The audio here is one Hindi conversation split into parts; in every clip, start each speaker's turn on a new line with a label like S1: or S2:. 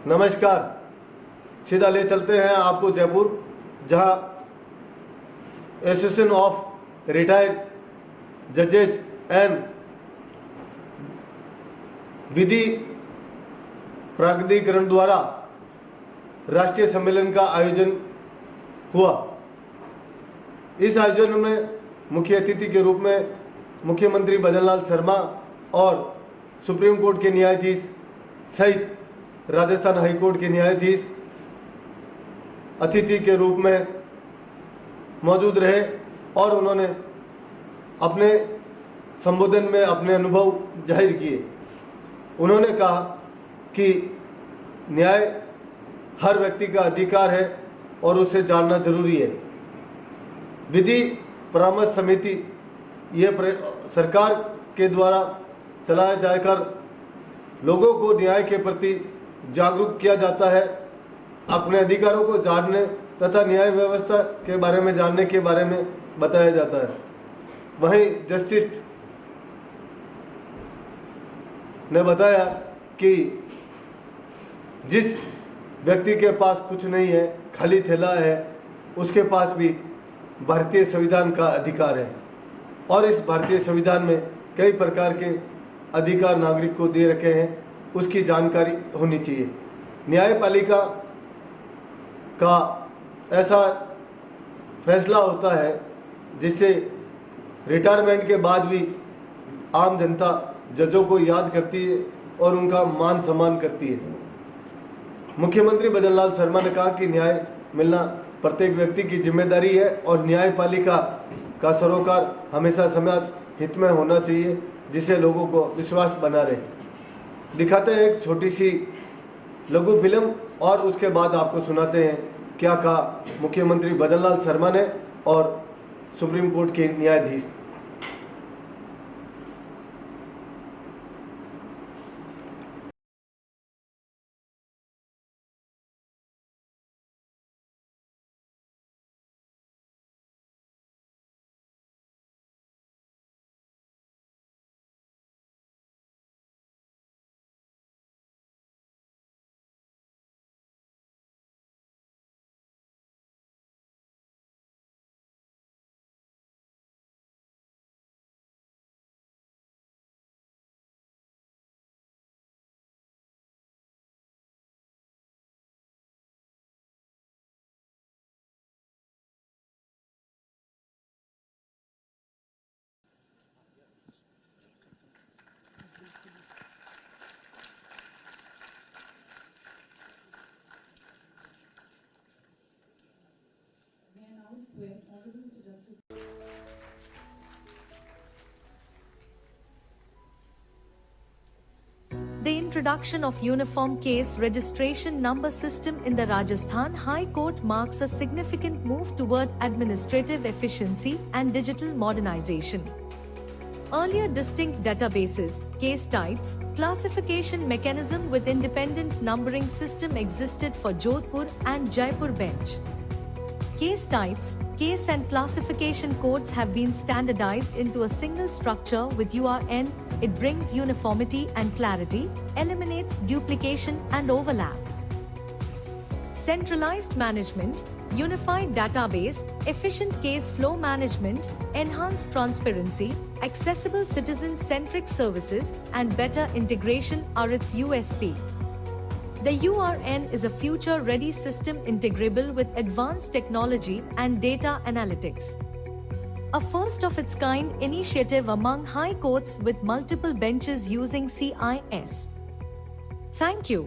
S1: नमस्कार। सीधा ले चलते हैं आपको जयपुर, जहां एसोसिएशन ऑफ रिटायर्ड जजेज एंड विधि प्राधिकरण द्वारा राष्ट्रीय सम्मेलन का आयोजन हुआ। इस आयोजन में मुख्य अतिथि के रूप में मुख्यमंत्री भजनलाल शर्मा और सुप्रीम कोर्ट के न्यायाधीश सहित राजस्थान हाई कोर्ट के न्यायाधीश अतिथि के रूप में मौजूद रहे और उन्होंने अपने संबोधन में अपने अनुभव जाहिर किए। उन्होंने कहा कि न्याय हर व्यक्ति का अधिकार है और उसे जानना जरूरी है। विधि परामर्श समिति ये सरकार के द्वारा चलाया जाकर लोगों को न्याय के प्रति जागरूक किया जाता है, अपने अधिकारों को जानने तथा न्याय व्यवस्था के बारे में जानने के बारे में बताया जाता है। वहीं जस्टिस ने बताया कि जिस व्यक्ति के पास कुछ नहीं है, खाली थैला है, उसके पास भी भारतीय संविधान का अधिकार है और इस भारतीय संविधान में कई प्रकार के अधिकार नागरिक को दे रखे हैं, उसकी जानकारी होनी चाहिए। न्यायपालिका का ऐसा फैसला होता है जिससे रिटायरमेंट के बाद भी आम जनता जजों को याद करती है और उनका मान सम्मान करती है। मुख्यमंत्री भजनलाल शर्मा ने कहा कि न्याय मिलना प्रत्येक व्यक्ति की जिम्मेदारी है और न्यायपालिका का सरोकार हमेशा समाज हित में होना चाहिए, जिससे लोगों को विश्वास बना रहे। दिखाते हैं एक छोटी सी लघु फिल्म और उसके बाद आपको सुनाते हैं क्या कहा मुख्यमंत्री भजनलाल शर्मा ने और सुप्रीम कोर्ट के न्यायाधीश।
S2: The introduction of uniform case registration number system in the Rajasthan High Court marks a significant move toward administrative efficiency and digital modernization. Earlier distinct databases, case types, classification mechanism with independent numbering system existed for Jodhpur and Jaipur bench. Case types, case and classification codes have been standardized into a single structure with URN. It brings uniformity and clarity, eliminates duplication and overlap. Centralized management, unified database, efficient case flow management, enhanced transparency, accessible citizen-centric services, and better integration are its USP. The URN is a future-ready system integrable with advanced technology and data analytics. A first-of-its-kind initiative among high courts with multiple benches using CIS. Thank you.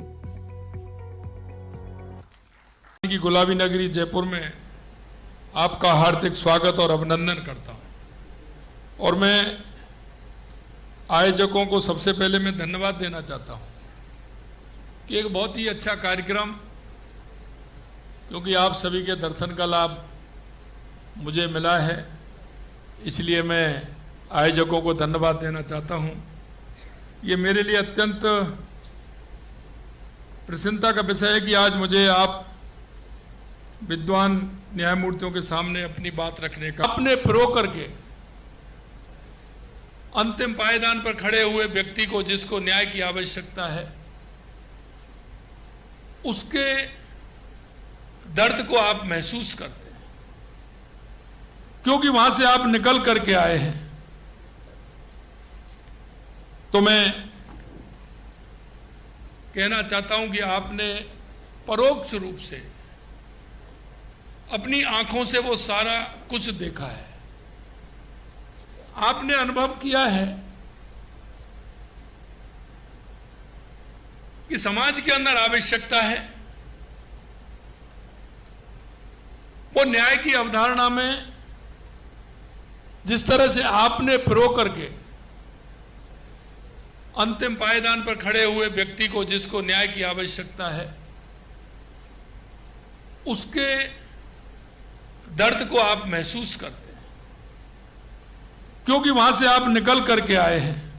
S3: की गुलाबी नगरी जयपुर में आपका हार्दिक स्वागत और अभिनंदन करता हूं और मैं आयोजकों को सबसे पहले मैं धन्यवाद देना चाहता हूं कि एक बहुत ही अच्छा कार्यक्रम, क्योंकि आप सभी के दर्शन का लाभ मुझे मिला है, इसलिए मैं आयोजकों को धन्यवाद देना चाहता हूं। ये मेरे लिए अत्यंत प्रसन्नता का विषय है कि आज मुझे आप विद्वान न्यायमूर्तियों के सामने अपनी बात रखने का, अपने प्रो करके अंतिम पायदान पर खड़े हुए व्यक्ति को, जिसको न्याय की आवश्यकता है, उसके दर्द को आप महसूस करते हैं, क्योंकि वहां से आप निकल करके आए हैं। तो मैं कहना चाहता हूं कि आपने परोक्ष रूप से अपनी आंखों से वो सारा कुछ देखा है। आपने अनुभव किया है कि समाज के अंदर आवश्यकता है। वो न्याय की अवधारणा में जिस तरह से आपने प्रो करके अंतिम पायदान पर खड़े हुए व्यक्ति को, जिसको न्याय की आवश्यकता है, उसके दर्द को आप महसूस करते हैं, क्योंकि वहां से आप निकल करके आए हैं।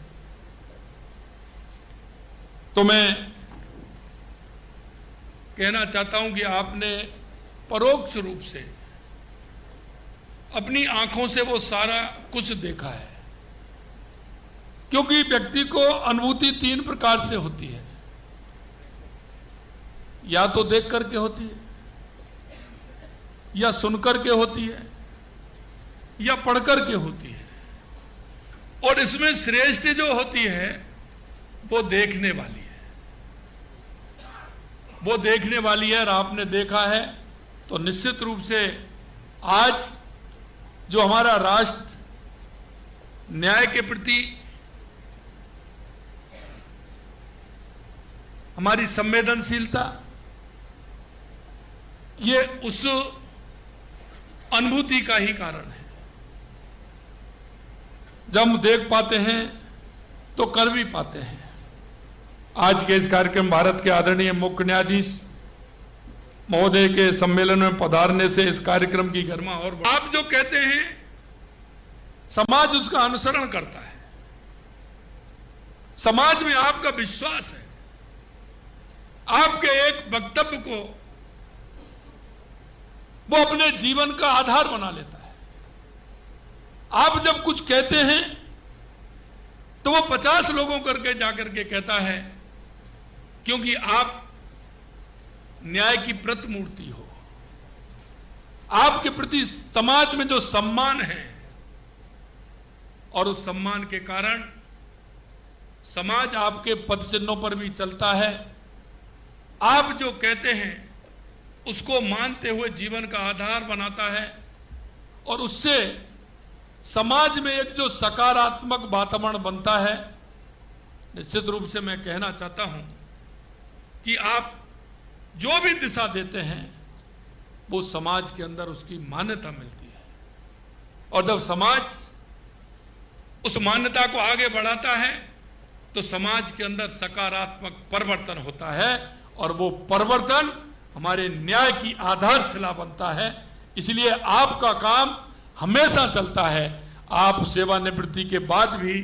S3: तो मैं कहना चाहता हूं कि आपने परोक्ष रूप से अपनी आंखों से वो सारा कुछ देखा है, क्योंकि व्यक्ति को अनुभूति 3 प्रकार से होती है। या तो देख करके होती है, या सुनकर के होती है, या पढ़कर के होती है। और इसमें श्रेष्ठ जो होती है वो देखने वाली है। वो देखने वाली है, और आपने देखा है तो निश्चित रूप से आज जो हमारा राष्ट्र न्याय के प्रति हमारी संवेदनशीलता, ये उस अनुभूति का ही कारण है। जब हम देख पाते हैं तो कर भी पाते हैं। आज के इस कार्यक्रम भारत के आदरणीय मुख्य न्यायाधीश महोदय के सम्मेलन में पधारने से इस कार्यक्रम की गरिमा और आप जो कहते हैं समाज उसका अनुसरण करता है। समाज में आपका विश्वास है। आपके एक वक्तव्य को वो अपने जीवन का आधार बना लेता है। आप जब कुछ कहते हैं तो वो 50 लोगों करके जाकर के कहता है, क्योंकि आप न्याय की प्रतिमूर्ति हो। आपके प्रति समाज में जो सम्मान है, और उस सम्मान के कारण समाज आपके पद चिन्हों पर भी चलता है। आप जो कहते हैं उसको मानते हुए जीवन का आधार बनाता है, और उससे समाज में एक जो सकारात्मक वातावरण बनता है। निश्चित रूप से मैं कहना चाहता हूं कि आप जो भी दिशा देते हैं वो समाज के अंदर उसकी मान्यता मिलती है, और जब समाज उस मान्यता को आगे बढ़ाता है तो समाज के अंदर सकारात्मक परिवर्तन होता है, और वो परिवर्तन हमारे न्याय की आधारशिला बनता है। इसलिए आपका काम हमेशा चलता है। आप सेवानिवृत्ति के बाद भी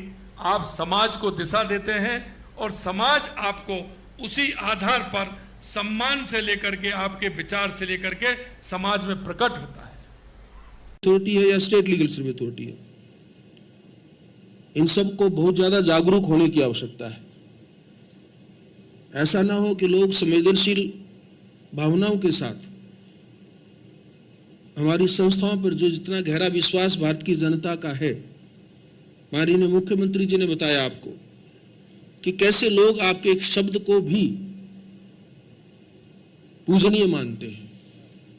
S3: आप समाज को दिशा देते हैं, और समाज आपको उसी आधार पर सम्मान से लेकर के, आपके विचार से लेकर के समाज में प्रकट होता है।
S4: अथॉरिटी है या स्टेट लीगल सर्विस अथॉरिटी है, इन सब को बहुत ज्यादा जागरूक होने की आवश्यकता है। ऐसा ना हो कि लोग संवेदनशील भावनाओं के साथ हमारी संस्थाओं पर जो जितना गहरा विश्वास भारत की जनता का है, माननीय मुख्यमंत्री जी ने बताया आपको कि कैसे लोग आपके एक शब्द को भी पूजनीय मानते हैं,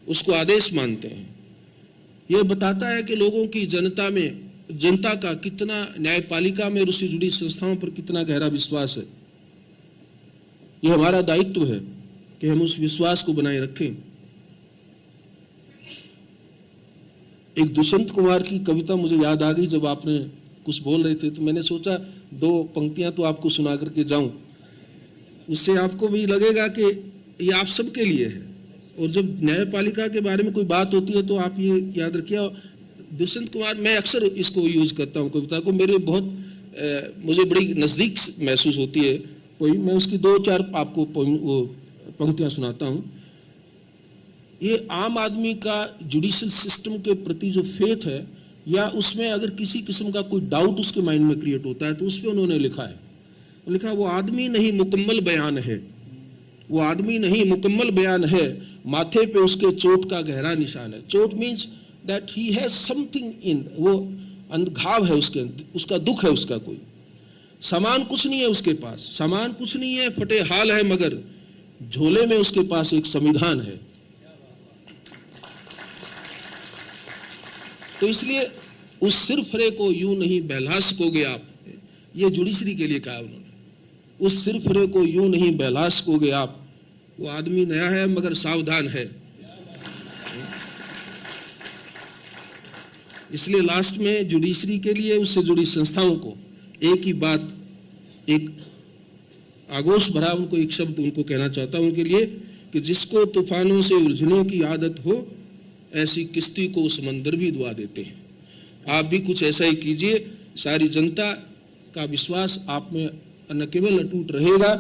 S4: उसको आदेश मानते हैं। यह बताता है कि लोगों की जनता का कितना न्यायपालिका में और उससे जुड़ी संस्थाओं पर कितना गहरा विश्वास है। यह हमारा दायित्व है कि हम उस विश्वास को बनाए रखें। एक दुष्यंत कुमार की कविता मुझे याद आ गई जब आपने कुछ बोल रहे थे, तो मैंने सोचा 2 पंक्तियां तो आपको सुना करके जाऊं, उससे आपको भी लगेगा कि ये आप सबके लिए है। और जब न्यायपालिका के बारे में कोई बात होती है तो आप ये याद रखिए। दुष्यंत कुमार, मैं अक्सर इसको यूज करता हूँ कविता को, मेरे बहुत मुझे बड़ी नजदीक महसूस होती है कोई। मैं उसकी 2-4 आपको पंक्तियां सुनाता हूँ। ये आम आदमी का जुडिशियल सिस्टम के प्रति जो फेथ है, या उसमें अगर किसी किस्म का कोई डाउट उसके माइंड में क्रिएट होता है, तो उस पर उन्होंने लिखा है, वो आदमी नहीं मुकम्मल बयान है, वो आदमी नहीं, मुकम्मल बयान है। माथे पे उसके चोट का गहरा निशान है। चोट means that he has something in, वो घाव है उसके, उसका दुख है उसका कोई। सामान कुछ नहीं है उसके पास, सामान कुछ नहीं है, फटे हाल है, मगर झोले में उसके पास एक संविधान है। तो इसलिए उस सिरफरे को यूं नहीं बहला सकोगे आप, ये जुडिशरी के लिए कहा उन्होंने, उस सिरफरे को यूं नहीं बहला सकोगे आप। वो आदमी नया है मगर सावधान है। इसलिए लास्ट में जुडिशरी के लिए, उससे जुड़ी संस्थाओं को एक ही बात, एक आगोश भरा उनको एक शब्द उनको कहना चाहता हूं उनके लिए, कि जिसको तूफानों से उलझने की आदत हो, ऐसी किश्ती को समंदर भी दुआ देते हैं। आप भी कुछ ऐसा ही कीजिए। सारी जनता का विश्वास आप में न केवल अटूट रहेगा,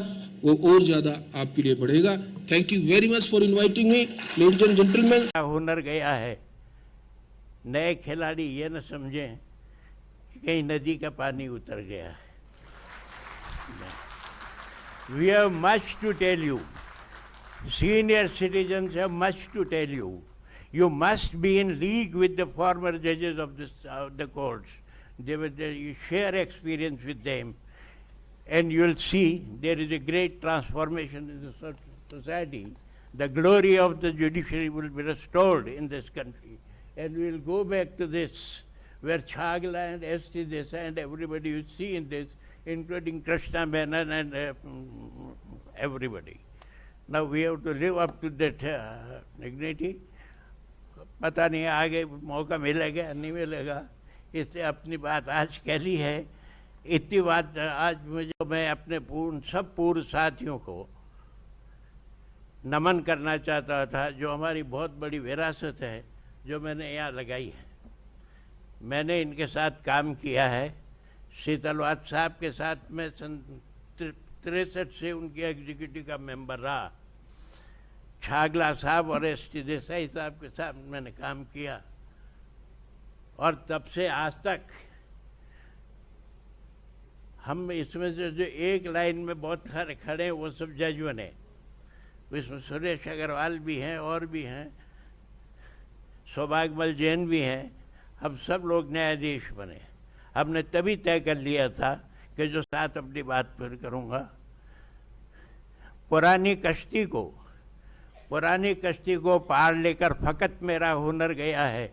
S4: वो और ज्यादा आपके लिए बढ़ेगा। Thank you very much for inviting me, ladies and gentleman.
S5: हुनर गया है, नए खिलाड़ी ये न समझें कि कहीं नदी का पानी उतर गया है। We have much to tell you. Senior citizens have much to tell you. You must be in league with the former judges of the courts. You share experience with them, and you will see there is a great transformation in the society. The glory of the judiciary will be restored in this country, and we will go back to this, where Chagla and S.T. Desai and everybody you see in this, including Krishna Menon and everybody. Now we have to live up to that dignity. पता नहीं आगे मौका मिलेगा नहीं मिलेगा, इससे अपनी बात आज कह ली है। इतनी बात आज मुझे, मैं अपने सब पूर्व साथियों को नमन करना चाहता था, जो हमारी बहुत बड़ी विरासत है जो मैंने यहाँ लगाई है। मैंने इनके साथ काम किया है। शीतलवाद साहब के साथ मैं सन 63 से उनकी एग्जीक्यूटिव का मेंबर रहा। छागला साहब और S.T. देसाई साहब के साथ मैंने काम किया, और तब से आज तक हम इसमें से जो एक लाइन में बहुत सारे खड़े हैं वो सब जज बने। इसमें सुरेश अग्रवाल भी हैं और भी हैं, सौभाग्यमल जैन भी हैं। हम सब लोग न्यायाधीश बने। हमने तभी तय कर लिया था कि जो साथ अपनी बात फिर करूँगा, पुरानी कश्ती को पार लेकर फकत मेरा हुनर गया है।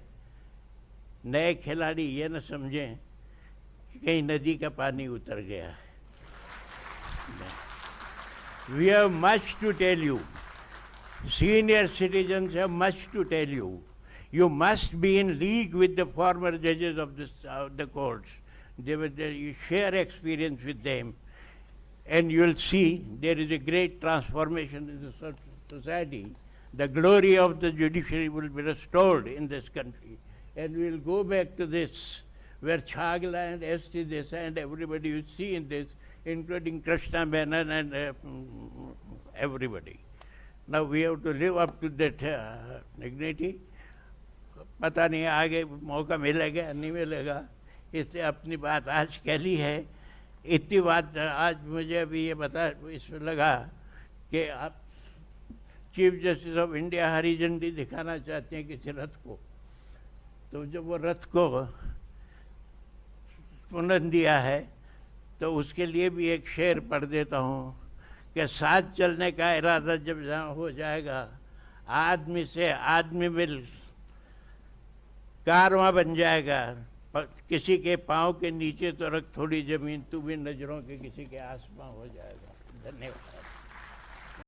S5: नए खिलाड़ी ये न समझें कि कहीं नदी का पानी उतर गया है। We have much to tell you. Senior citizens have much to tell you. You must be in league with the former judges of the courts. You share experience with them, and you will see there is a great transformation in the society. The glory of the judiciary will be restored in this country, and we will go back to this, where Chagla and S.T. Desai and everybody you see in this, including Krishna Menon and everybody. Now we have to live up to that dignity. पता नहीं आगे मौका मिलेगा नहीं मिलेगा, इससे अपनी बात आज कह ली है। इतनी बात आज मुझे अभी ये बता इसमें लगा कि आप चीफ जस्टिस ऑफ इंडिया हरी झंडी दिखाना चाहते हैं किसी रथ को, तो जब वो रथ को पुनः दिया है तो उसके लिए भी एक शेर पढ़ देता हूँ कि साथ चलने का इरादा जब जहाँ हो जाएगा, आदमी से आदमी मिल कारवां बन जाएगा। किसी के पाँव के नीचे तो रख थोड़ी जमीन, तू भी नजरों के किसी के आसपास हो जाएगा। धन्यवाद।